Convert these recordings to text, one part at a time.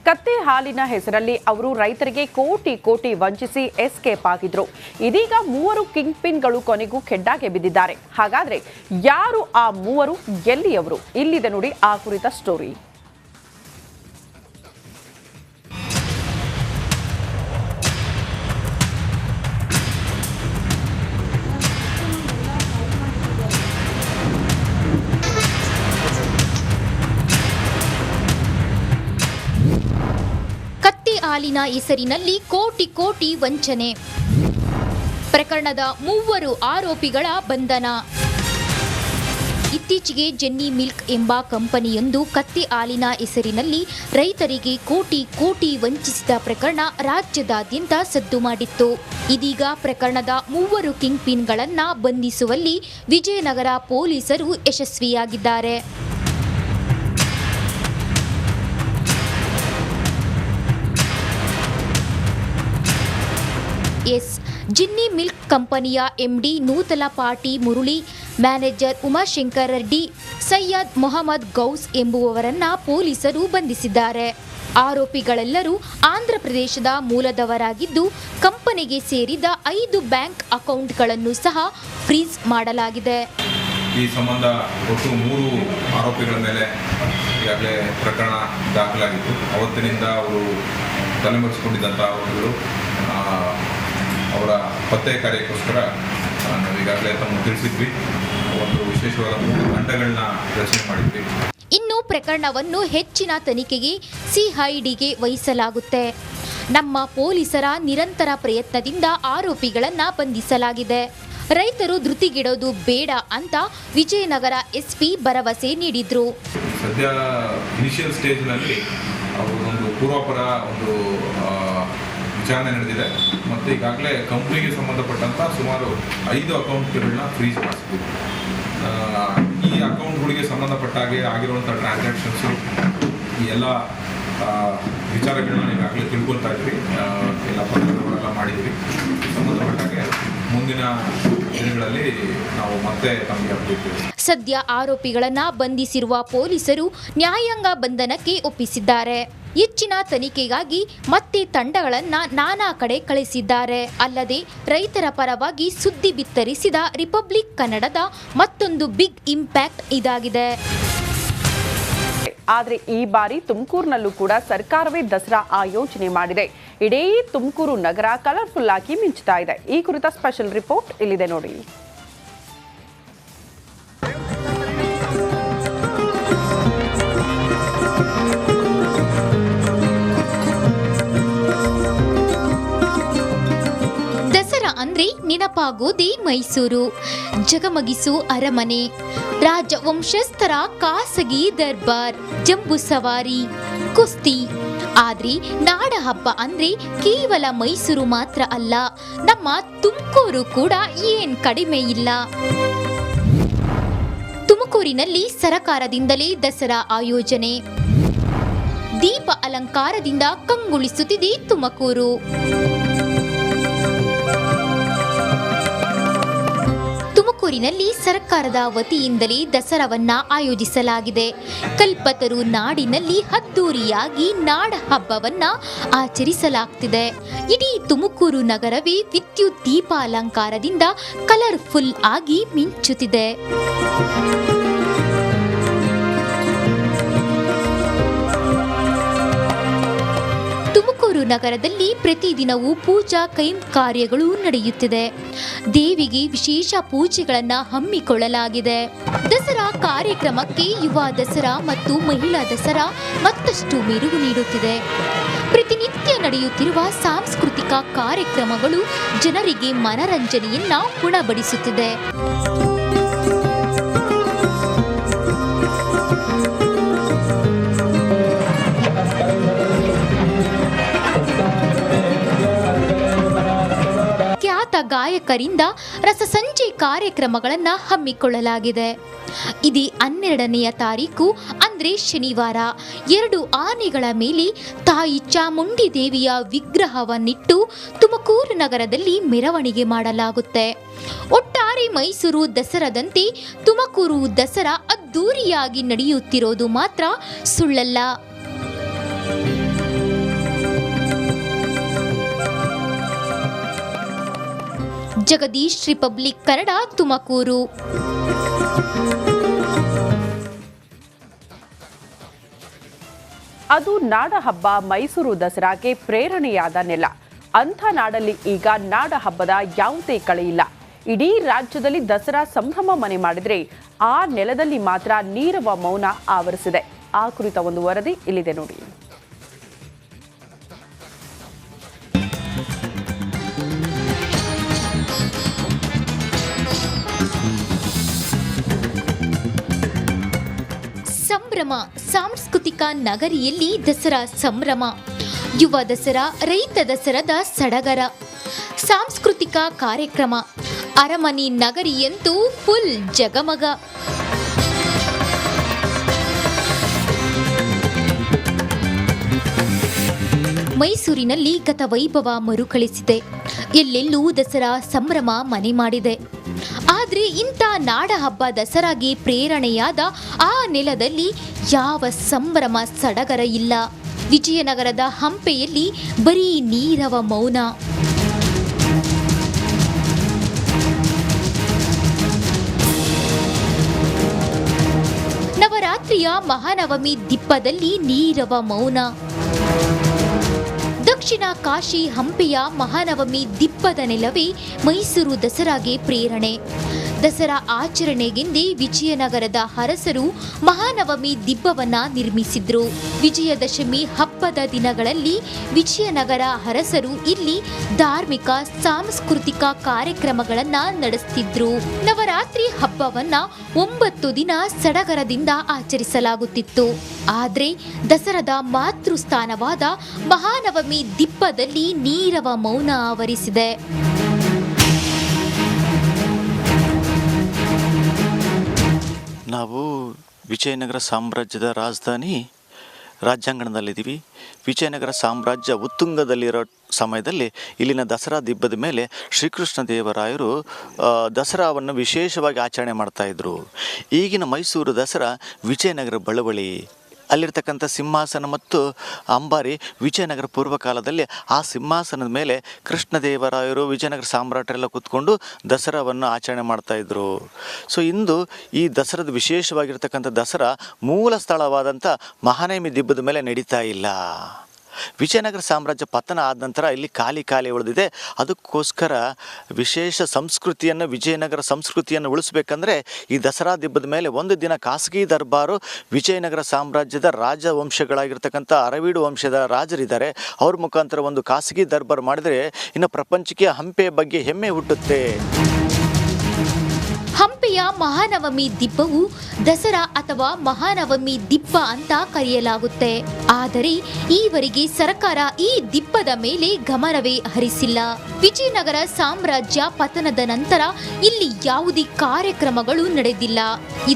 ಕತ್ತೆ ಹಾಲಿನ ಹೆಸರಲ್ಲಿ ಅವರು ರೈತರಿಗೆ ಕೋಟಿ ಕೋಟಿ ವಂಚಿಸಿ ಎಸ್ಕೇಪ್ ಆಗಿದ್ರು. ಇದೀಗ 3 ಕಿಂಗ್ ಪಿನ್ಗಳು ಕೊನೆಗೂ ಕೆಡ್ಡಾಗೆ ಬಿದ್ದಿದ್ದಾರೆ. ಹಾಗಾದ್ರೆ ಯಾರು ಆ 3? ಎಲ್ಲಿಯವರು? ಇಲ್ಲಿದೆ ನೋಡಿ ಆ ಕುರಿತ ಸ್ಟೋರಿ. ಹಾಲಿನ ಹೆಸರಿನಲ್ಲಿ ಕೋಟಿ ಕೋಟಿ ವಂಚನೆ ಪ್ರಕರಣದ 3 ಆರೋಪಿಗಳ ಬಂಧನ. ಇತ್ತೀಚೆಗೆ ಜೆನ್ನಿ ಮಿಲ್ಕ್ ಎಂಬ ಕಂಪನಿಯೊಂದು ಕತ್ತೆ ಹಾಲಿನ ಹೆಸರಿನಲ್ಲಿ ರೈತರಿಗೆ ಕೋಟಿ ಕೋಟಿ ವಂಚಿಸಿದ ಪ್ರಕರಣ ರಾಜ್ಯದಾದ್ಯಂತ ಸದ್ದು ಮಾಡಿತ್ತು. ಇದೀಗ ಪ್ರಕರಣದ 3 ಕಿಂಗ್ ಪಿನ್ಗಳನ್ನು ಬಂಧಿಸುವಲ್ಲಿ ವಿಜಯನಗರ ಪೊಲೀಸರು ಯಶಸ್ವಿಯಾಗಿದ್ದಾರೆ. ಜಿನ್ನಿ ಮಿಲ್ಕ್ ಕಂಪನಿಯ ಎಂಡಿ ನೂತಲಪಾಟಿ ಮುರಳಿ, ಮ್ಯಾನೇಜರ್ ಉಮಾಶಂಕರ್ ರೆಡ್ಡಿ, ಸೈಯದ್ ಮೊಹಮ್ಮದ್ ಗೌಸ್ ಎಂಬುವವರನ್ನ ಪೊಲೀಸರು ಬಂಧಿಸಿದ್ದಾರೆ. ಆರೋಪಿಗಳೆಲ್ಲರೂ ಆಂಧ್ರಪ್ರದೇಶದ ಮೂಲದವರಾಗಿದ್ದು, ಕಂಪನಿಗೆ ಸೇರಿದ 5 ಬ್ಯಾಂಕ್ ಅಕೌಂಟ್ಗಳನ್ನು ಸಹ ಫ್ರೀಸ್ ಮಾಡಲಾಗಿದೆ. ಈ ಸಂಬಂಧ ಒಟ್ಟು 3 ಆರೋಪಿಗಳ ಮೇಲೆ ಈಗಾಗಲೇ ಪ್ರಕರಣ ದಾಖಲಾಗಿತ್ತು. ಅವತ್ತಿನಿಂದ ಅವರು ತಲೆಮರೆಸಿಕೊಂಡಿದ್ದಂಥ ಆರೋಪಿಗಳು ಅವರ ಪತ್ತೆ ಕಾರ್ಯಕ್ಕೋಸ್ಕರ ನಾವು ಈಗಾಗಲೇ ತಮಗೆ ತಿಳಿಸಿದ್ವಿ. ಒಂದು ವಿಶೇಷವಾದ 3 ತಂಡಗಳನ್ನ ರಚನೆ ಮಾಡಿದ್ವಿ. ಇನ್ನು ಪ್ರಕರಣವನ್ನು ಹೆಚ್ಚಿನ ತನಿಖೆಗೆ ಸಿಐಡಿಗೆ ವಹಿಸಲಾಗುತ್ತೆ. ನಮ್ಮ ಪೊಲೀಸರ ನಿರಂತರ ಪ್ರಯತ್ನದಿಂದ ಆರೋಪಿಗಳನ್ನು ಬಂಧಿಸಲಾಗಿದೆ. ರೈತರು ಧೃತಿಗೆಡೋದು ಬೇಡ ಅಂತ ವಿಜಯನಗರ ಎಸ್ಪಿ ಭರವಸೆ ನೀಡಿದ್ರು. ಸದ್ಯ ಇನಿಷಿಯಲ್ ಸ್ಟೇಜ್ನಲ್ಲಿ ಒಂದು ಪೂರ್ವಾಪರ ಒಂದು ವಿಚಾರಣೆ ನಡೆದಿದೆ ಮತ್ತು ಈಗಾಗಲೇ ಕಂಪ್ನಿಗೆ ಸಂಬಂಧಪಟ್ಟಂಥ ಸುಮಾರು 5 ಅಕೌಂಟ್ಗಳನ್ನ ಫ್ರೀಸ್ ಮಾಡಿಸ್ತೀವಿ. ಈ ಅಕೌಂಟ್ಗಳಿಗೆ ಸಂಬಂಧಪಟ್ಟಾಗೆ ಆಗಿರುವಂಥ ಟ್ರಾನ್ಸಾಕ್ಷನ್ಸು ಈ ಎಲ್ಲ ವಿಚಾರಗಳನ್ನ ಈಗಾಗಲೇ ತಿಳ್ಕೊಳ್ತಾ ಇದ್ವಿ. ಎಲ್ಲ ಪತ್ರಗಳೆಲ್ಲ ಮಾಡಿದ್ವಿ. ಸಂಬಂಧಪಟ್ಟಾಗೆ ಮುಂದಿನ ದಿನಗಳಲ್ಲಿ ನಾವು ಮತ್ತೆ ತಮಗೆ ಅಪ್ಡೇಟ್. ಸದ್ಯ ಆರೋಪಿಗಳನ್ನು ಬಂಧಿಸಿರುವ ಪೊಲೀಸರು ನ್ಯಾಯಾಂಗ ಬಂಧನಕ್ಕೆ ಒಪ್ಪಿಸಿದ್ದಾರೆ. ಹೆಚ್ಚಿನ ತನಿಖೆಗಾಗಿ ಮತ್ತೆ ತಂಡಗಳನ್ನು ನಾನಾ ಕಡೆ ಕಳಿಸಿದ್ದಾರೆ. ಅಲ್ಲದೆ ರೈತರ ಪರವಾಗಿ ಸುದ್ದಿ ಬಿತ್ತರಿಸಿದ ರಿಪಬ್ಲಿಕ್ ಕನ್ನಡದ ಮತ್ತೊಂದು ಬಿಗ್ ಇಂಪ್ಯಾಕ್ಟ್ ಇದಾಗಿದೆ. ಆದರೆ ಈ ಬಾರಿ ತುಮಕೂರಿನಲ್ಲೂ ಕೂಡ ಸರ್ಕಾರವೇ ದಸರಾ ಆಯೋಜನೆ ಮಾಡಿದೆ. ಇಡೀ ತುಮಕೂರು ನಗರ ಕಲರ್ಫುಲ್ ಆಗಿ ಮಿಂಚುತ್ತಾ ಇದೆ. ಈ ಕುರಿತ ಸ್ಪೆಷಲ್ ರಿಪೋರ್ಟ್ ಇಲ್ಲಿದೆ ನೋಡಿ. ಅಂದ್ರೆ ನೆನಪಾಗೋದೇ ಮೈಸೂರು. ಜಗಮಗಿಸು ಅರಮನೆ, ರಾಜವಂಶಸ್ಥರ ಖಾಸಗಿ ದರ್ಬಾರ್, ಜಂಬೂ ಸವಾರಿ, ಕುಸ್ತಿ. ಆದ್ರೆ ನಾಡ ಹಬ್ಬ ಅಂದ್ರೆ ಕೇವಲ ಮೈಸೂರು ಮಾತ್ರ ಅಲ್ಲ, ನಮ್ಮ ತುಮಕೂರು ಕೂಡ ಏನ್ ಕಡಿಮೆ ಇಲ್ಲ. ತುಮಕೂರಿನಲ್ಲಿ ಸರಕಾರದಿಂದಲೇ ದಸರಾ ಆಯೋಜನೆ. ದೀಪ ಅಲಂಕಾರದಿಂದ ಕಂಗೊಳಿಸುತ್ತಿದೆ ತುಮಕೂರು. ತುಮಕೂರಿನಲ್ಲಿ ಸರ್ಕಾರದ ವತಿಯಿಂದಲೇ ದಸರಾವನ್ನ ಆಯೋಜಿಸಲಾಗಿದೆ. ಕಲ್ಪತರು ನಾಡಿನಲ್ಲಿ ಅದ್ದೂರಿಯಾಗಿ ನಾಡ ಹಬ್ಬವನ್ನ ಆಚರಿಸಲಾಗ್ತಿದೆ. ಇಡೀ ತುಮಕೂರು ನಗರವೇ ವಿದ್ಯುತ್ ದೀಪ ಅಲಂಕಾರದಿಂದ ಕಲರ್ಫುಲ್ ಆಗಿ ಮಿಂಚುತ್ತಿದೆ. ತುಮಕೂರು ನಗರದಲ್ಲಿ ಪ್ರತಿದಿನವೂ ಪೂಜಾ ಕೈಂಕರ್ಯಗಳು ನಡೆಯುತ್ತಿದೆ. ದೇವಿಗೆ ವಿಶೇಷ ಪೂಜೆಗಳನ್ನು ಹಮ್ಮಿಕೊಳ್ಳಲಾಗಿದೆ. ದಸರಾ ಕಾರ್ಯಕ್ರಮಕ್ಕೆ ಯುವ ದಸರಾ ಮತ್ತು ಮಹಿಳಾ ದಸರಾ ಮತ್ತಷ್ಟು ಮೆರುಗು ನೀಡುತ್ತಿದೆ. ಪ್ರತಿನಿತ್ಯ ನಡೆಯುತ್ತಿರುವ ಸಾಂಸ್ಕೃತಿಕ ಕಾರ್ಯಕ್ರಮಗಳು ಜನರಿಗೆ ಮನರಂಜನೆಯನ್ನ ಉಣಬಡಿಸುತ್ತಿದೆ. ಗಾಯಕರಿಂದ ರಸಸಂಜೆ ಕಾರ್ಯಕ್ರಮಗಳನ್ನು ಹಮ್ಮಿಕೊಳ್ಳಲಾಗಿದೆ. ಇದೇ 12ನೇ ತಾರೀಕು ಅಂದ್ರೆ ಶನಿವಾರ 2 ಆನೆಗಳ ಮೇಲೆ ತಾಯಿ ಚಾಮುಂಡಿ ದೇವಿಯ ವಿಗ್ರಹವನ್ನಿಟ್ಟು ತುಮಕೂರು ನಗರದಲ್ಲಿ ಮೆರವಣಿಗೆ ಮಾಡಲಾಗುತ್ತೆ. ಒಟ್ಟಾರೆ ಮೈಸೂರು ದಸರಾದಂತೆ ತುಮಕೂರು ದಸರಾ ಅದ್ದೂರಿಯಾಗಿ ನಡೆಯುತ್ತಿರೋದು ಮಾತ್ರ ಸುಳ್ಳಲ್ಲ. ಜಗದೀಶ್, ರಿಪಬ್ಲಿಕ್ ಕನ್ನಡ, ತುಮಕೂರು. ಅದು ನಾಡ ಹಬ್ಬ ಮೈಸೂರು ದಸರಾಗೆ ಪ್ರೇರಣೆಯಾದ ನೆಲ. ಅಂಥ ನಾಡಲ್ಲಿ ಈಗ ನಾಡ ಹಬ್ಬದ ಯಾವುದೇ ಕಳೆಯಿಲ್ಲ. ಇಡೀ ರಾಜ್ಯದಲ್ಲಿ ದಸರಾ ಸಂಭ್ರಮ ಮನೆ ಮಾಡಿದ್ರೆ ಆ ನೆಲದಲ್ಲಿ ಮಾತ್ರ ನೀರವ ಮೌನ ಆವರಿಸಿದೆ. ಆ ಕುರಿತ ಒಂದು ವರದಿ ಇಲ್ಲಿದೆ ನೋಡಿ. ಸಂಭ್ರಮ. ಸಾಂಸ್ಕೃತಿಕ ನಗರಿಯಲ್ಲಿ ದಸರಾ ಸಂಭ್ರಮ. ಯುವ ದಸರಾ, ರೈತ ದಸರಾದ ಸಡಗರ, ಸಾಂಸ್ಕೃತಿಕ ಕಾರ್ಯಕ್ರಮ. ಅರಮನೆ ನಗರಿಯಂತೂ ಫುಲ್ ಜಗಮಗ. ಮೈಸೂರಿನಲ್ಲಿ ಗತ ವೈಭವ ಮರುಕಳಿಸಿದೆ. ಎಲ್ಲೆಲ್ಲೂ ದಸರಾ ಸಂಭ್ರಮ ಮನೆ ಮಾಡಿದೆ. ಆದರೆ ಇಂಥ ನಾಡ ಹಬ್ಬ ದಸರಾಗೆ ಪ್ರೇರಣೆಯಾದ ಆ ನೆಲದಲ್ಲಿ ಯಾವ ಸಂಭ್ರಮ ಸಡಗರ ಇಲ್ಲ. ವಿಜಯನಗರದ ಹಂಪೆಯಲ್ಲಿ ಬರೀ ನೀರವ ಮೌನ. ನವರಾತ್ರಿಯ ಮಹಾನವಮಿ ದಿಬ್ಬದಲ್ಲಿ ನೀರವ ಮೌನ. ದಕ್ಷಿಣ ಕಾಶಿ ಹಂಪೆಯ ಮಹಾನವಮಿ ದಿಬ್ಬದ ನೆಲವೇ ಮೈಸೂರು ದಸರಾಗೆ ಪ್ರೇರಣೆ. ದಸರಾ ಆಚರಣೆಗೆಂದೇ ವಿಜಯನಗರದ ಅರಸರು ಮಹಾನವಮಿ ದಿಬ್ಬವನ್ನ ನಿರ್ಮಿಸಿದ್ರು. ವಿಜಯದಶಮಿ ಹಬ್ಬದ ದಿನಗಳಲ್ಲಿ ವಿಜಯನಗರ ಅರಸರು ಇಲ್ಲಿ ಧಾರ್ಮಿಕ ಸಾಂಸ್ಕೃತಿಕ ಕಾರ್ಯಕ್ರಮಗಳನ್ನ ನಡೆಸುತ್ತಿದ್ರು. ನವರಾತ್ರಿ ಹಬ್ಬವನ್ನ 9 ದಿನ ಸಡಗರದಿಂದ ಆಚರಿಸಲಾಗುತ್ತಿತ್ತು. ಆದ್ರೆ ದಸರಾದ ಮಾತೃಸ್ಥಾನವಾದ ಮಹಾನವಮಿ ದಿಬ್ಬದಲ್ಲಿ ನೀರವ ಮೌನ ಆವರಿಸಿದೆ. ನಾವು ವಿಜಯನಗರ ಸಾಮ್ರಾಜ್ಯದ ರಾಜಧಾನಿ ರಾಜ್ಯಾಂಗಣದಲ್ಲಿದ್ದೀವಿ. ವಿಜಯನಗರ ಸಾಮ್ರಾಜ್ಯ ಉತ್ತುಂಗದಲ್ಲಿರೋ ಸಮಯದಲ್ಲಿ ಇಲ್ಲಿನ ದಸರಾ ದಿಬ್ಬದ ಮೇಲೆ ಶ್ರೀಕೃಷ್ಣ ದೇವರಾಯರು ದಸರಾವನ್ನು ವಿಶೇಷವಾಗಿ ಆಚರಣೆ ಮಾಡ್ತಾಯಿದ್ರು. ಈಗಿನ ಮೈಸೂರು ದಸರಾ ವಿಜಯನಗರ ಬಳುವಳಿ, ಅಲ್ಲಿರ್ತಕ್ಕಂಥ ಸಿಂಹಾಸನ ಮತ್ತು ಅಂಬಾರಿ ವಿಜಯನಗರ ಪೂರ್ವಕಾಲದಲ್ಲಿ ಆ ಸಿಂಹಾಸನದ ಮೇಲೆ ಕೃಷ್ಣದೇವರಾಯರು ವಿಜಯನಗರ ಸಾಮ್ರಾಟರೆಲ್ಲ ಕೂತ್ಕೊಂಡು ದಸರಾವನ್ನು ಆಚರಣೆ ಮಾಡ್ತಾಯಿದ್ರು. ಸೊ ಇಂದು ಈ ದಸರಾದ ವಿಶೇಷವಾಗಿರ್ತಕ್ಕಂಥ ದಸರಾ ಮೂಲ ಸ್ಥಳವಾದಂಥ ಮಹಾನವಮಿ ದಿಬ್ಬದ ಮೇಲೆ ನಡೀತಾ ಇಲ್ಲ. ವಿಜಯನಗರ ಸಾಮ್ರಾಜ್ಯ ಪತನ ಆದ ನಂತರ ಇಲ್ಲಿ ಖಾಲಿ ಉಳಿದಿದೆ. ಅದಕ್ಕೋಸ್ಕರ ವಿಶೇಷ ಸಂಸ್ಕೃತಿಯನ್ನು, ವಿಜಯನಗರ ಸಂಸ್ಕೃತಿಯನ್ನು ಉಳಿಸ್ಬೇಕಂದ್ರೆ ಈ ದಸರಾ ದಿಬ್ಬದ ಮೇಲೆ ಒಂದು ದಿನ ಖಾಸಗಿ ದರ್ಬಾರು ವಿಜಯನಗರ ಸಾಮ್ರಾಜ್ಯದ ರಾಜವಂಶಗಳಾಗಿರ್ತಕ್ಕಂಥ ಅರವೀಡು ವಂಶದ ರಾಜರಿದ್ದಾರೆ, ಅವ್ರ ಮುಖಾಂತರ ಒಂದು ಖಾಸಗಿ ದರ್ಬಾರು ಮಾಡಿದರೆ ಇನ್ನು ಪ್ರಪಂಚಕ್ಕೆ ಹಂಪೆಯ ಬಗ್ಗೆ ಹೆಮ್ಮೆ ಹುಟ್ಟುತ್ತೆ. ಹಂಪೆಯ ಮಹಾನವಮಿ ದಿಬ್ಬವು ದಸರಾ ಅಥವಾ ಮಹಾನವಮಿ ದಿಬ್ಬ ಅಂತ ಕರೆಯಲಾಗುತ್ತೆ. ಆದರೆ ಈವರೆಗೆ ಸರ್ಕಾರ ಈ ದಿಬ್ಬದ ಮೇಲೆ ಗಮನವೇ ಹರಿಸಿಲ್ಲ. ವಿಜಯನಗರ ಸಾಮ್ರಾಜ್ಯ ಪತನದ ನಂತರ ಇಲ್ಲಿ ಯಾವುದೇ ಕಾರ್ಯಕ್ರಮಗಳು ನಡೆದಿಲ್ಲ.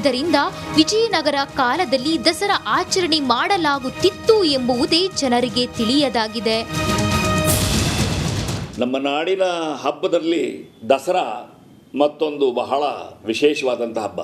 ಇದರಿಂದ ವಿಜಯನಗರ ಕಾಲದಲ್ಲಿ ದಸರಾ ಆಚರಣೆ ಮಾಡಲಾಗುತ್ತಿತ್ತು ಎಂಬುದೇ ಜನರಿಗೆ ತಿಳಿಯದಾಗಿದೆ. ನಮ್ಮ ನಾಡಿನ ಹಬ್ಬದಲ್ಲಿ ದಸರಾ ಮತ್ತೊಂದು ಬಹಳ ವಿಶೇಷವಾದಂಥ ಹಬ್ಬ.